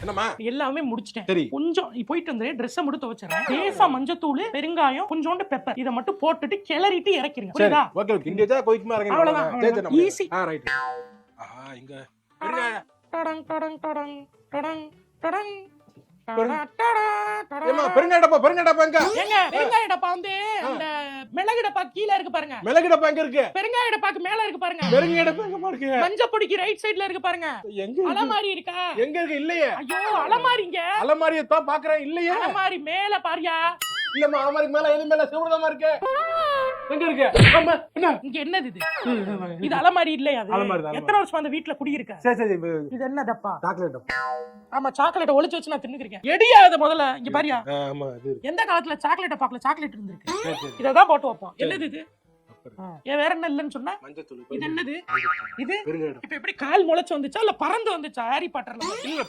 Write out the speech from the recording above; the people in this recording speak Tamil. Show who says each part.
Speaker 1: என்னம்மா
Speaker 2: எல்லாமே முடிச்சிட்டேன்.
Speaker 1: சரி.
Speaker 2: கொஞ்சம் நீ போயிட்டு வந்து ட்ரெஸ் மட்டும் துவைச்சறேன். லேசா மஞ்சத்தூள், பெருங்காயம், கொஞ்சோண்டு பெப்பர் இத மட்டும் போட்டுட்டு கிளறிட்டு இறக்கிருங்க.
Speaker 1: சரி
Speaker 2: புரியுதா?
Speaker 1: ஓகே ஓகே இங்க ஏதா கொய்க்குமா இறங்க
Speaker 2: அவ்வளவுதான்,
Speaker 1: சரி சரி நம்ம
Speaker 2: ஈஸி.
Speaker 1: ரைட் ஆஹா இங்க இருங்க
Speaker 2: டடங் டடங் டடங் டடங் டடங்
Speaker 1: ஏமா பெருங்காய டப்பா எங்க
Speaker 2: ஏங்க பெருங்காய டப்பா வந்து அந்த மிளகு டப்பா கீழ இருக்கு பாருங்க.
Speaker 1: மிளகு டப்பா எங்க இருக்கு
Speaker 2: பெருங்காய டப்பாக்கு மேல இருக்கு பாருங்க.
Speaker 1: பெருங்காய டப்பா எங்க இருக்கு
Speaker 2: மஞ்சள் பொடிக்கு ரைட் சைடுல இருக்கு பாருங்க.
Speaker 1: எங்க இருக்கு
Speaker 2: அலமாரி இருக்கா?
Speaker 1: எங்க இருக்கு இல்லையே
Speaker 2: ஐயோ அலமாரிங்க.
Speaker 1: அலமாரியை தான் பாக்குறேன் இல்லையே
Speaker 2: அலமாரி மேல பாரியா?
Speaker 1: இல்லம்மா அலமாரி மேல எது மேல சிவரதமா இருக்கு எங்க இருக்கு அம்மா என்ன
Speaker 2: இங்க என்னது இது? இது அலமாரி இல்லையா? அது
Speaker 1: அலமாரி தான்,
Speaker 2: எத்தனை வருஷம் அந்த வீட்ல குடியிருக்க?
Speaker 1: சரி சரி
Speaker 2: இது என்ன டப்பா?
Speaker 1: சாக்லேட் டப்பா
Speaker 2: ஆமா சாக்லேட் ஒளிச்சு வச்சு நான் தின்னுக்கிறேன். எடியா அது முதல்ல இங்க பாரியா?
Speaker 1: ஆமா அது
Speaker 2: எந்த காலத்துல சாக்லேட் பாக்கல சாக்லேட் இருந்திருக்கு.
Speaker 1: சரி சரி
Speaker 2: இததான் போட்டு வைப்போம். என்னது இது? ஏன் வேற என்ன இல்லன்னு சொன்னா?
Speaker 1: மஞ்சத்தூள்
Speaker 2: இது என்னது? இது
Speaker 1: பெருங்காய
Speaker 2: இப்ப எப்படி கால் முளைச்சு வந்துச்சா இல்ல பறந்து வந்துச்சா? ஹாரி பாட்டர்ல
Speaker 1: இல்ல